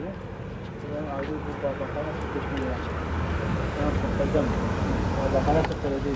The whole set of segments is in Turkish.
köprüye. Ben ayrı bu bardaklara su geçmeyi yapacağım. Ben sokacağım. Bardaklara sokacağım değil.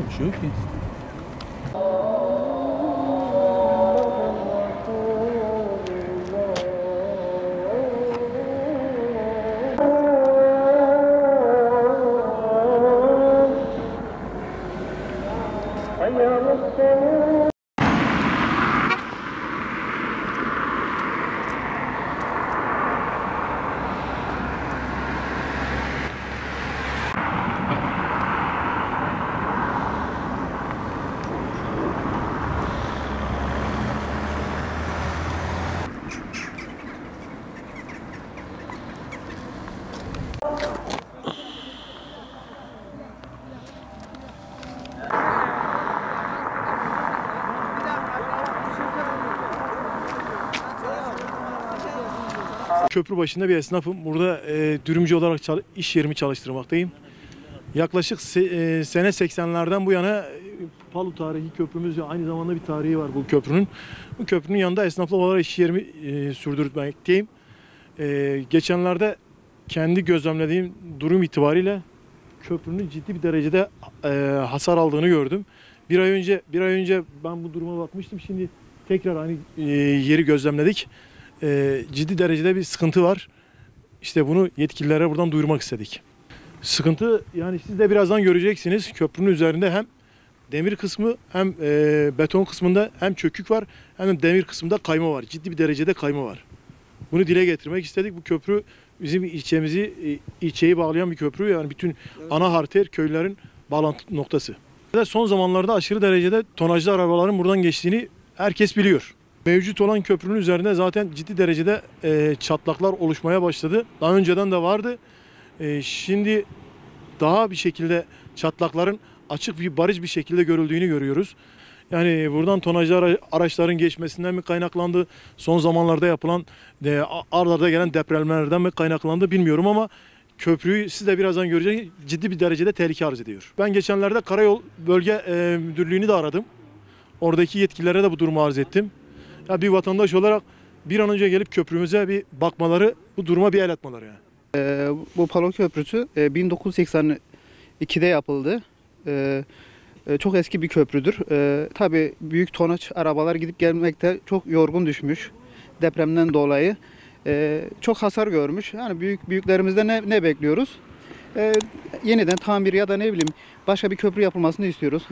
Bir şey yok ki. Köprü başında bir esnafım. Burada dürümcü olarak iş yerimi çalıştırmaktayım. Yaklaşık sene 80'lerden bu yana Palu tarihi köprümüz ve aynı zamanda bir tarihi var bu köprünün. Bu köprünün yanında esnaflık olarak iş yerimi sürdürmekteyim. Geçenlerde kendi gözlemlediğim durum itibariyle köprünün ciddi bir derecede hasar aldığını gördüm. Bir ay önce ben bu duruma bakmıştım. Şimdi tekrar aynı yeri gözlemledik. Ciddi derecede bir sıkıntı var. İşte bunu yetkililere buradan duyurmak istedik. Sıkıntı, yani siz de birazdan göreceksiniz. Köprünün üzerinde hem demir kısmı hem beton kısmında hem çökük var hem de demir kısmında kayma var. Ciddi bir derecede kayma var. Bunu dile getirmek istedik. Bu köprü bizim ilçeyi bağlayan bir köprü. Yani bütün ana arter köylerin bağlantı noktası. Son zamanlarda aşırı derecede tonajlı arabaların buradan geçtiğini herkes biliyor. Mevcut olan köprünün üzerinde zaten ciddi derecede çatlaklar oluşmaya başladı. Daha önceden de vardı. Şimdi daha bir şekilde çatlakların açık ve bariz bir şekilde görüldüğünü görüyoruz. Yani buradan tonajlı araçların geçmesinden mi kaynaklandı, son zamanlarda yapılan ard arda gelen depremlerden mi kaynaklandı bilmiyorum ama köprüyü siz de birazdan göreceksiniz, ciddi bir derecede tehlike arz ediyor. Ben geçenlerde Karayol Bölge Müdürlüğü'nü de aradım. Oradaki yetkililere de bu durumu arz ettim. Ya bir vatandaş olarak bir an önce gelip köprümüze bir bakmaları, bu duruma bir el atmaları yani. Bu Palu Köprüsü 1982'de yapıldı. Çok eski bir köprüdür. Tabii büyük tonaç arabalar gidip gelmekte çok yorgun düşmüş depremden dolayı. Çok hasar görmüş. Yani büyüklerimizde ne bekliyoruz? Yeniden tamir ya da ne bileyim başka bir köprü yapılmasını istiyoruz.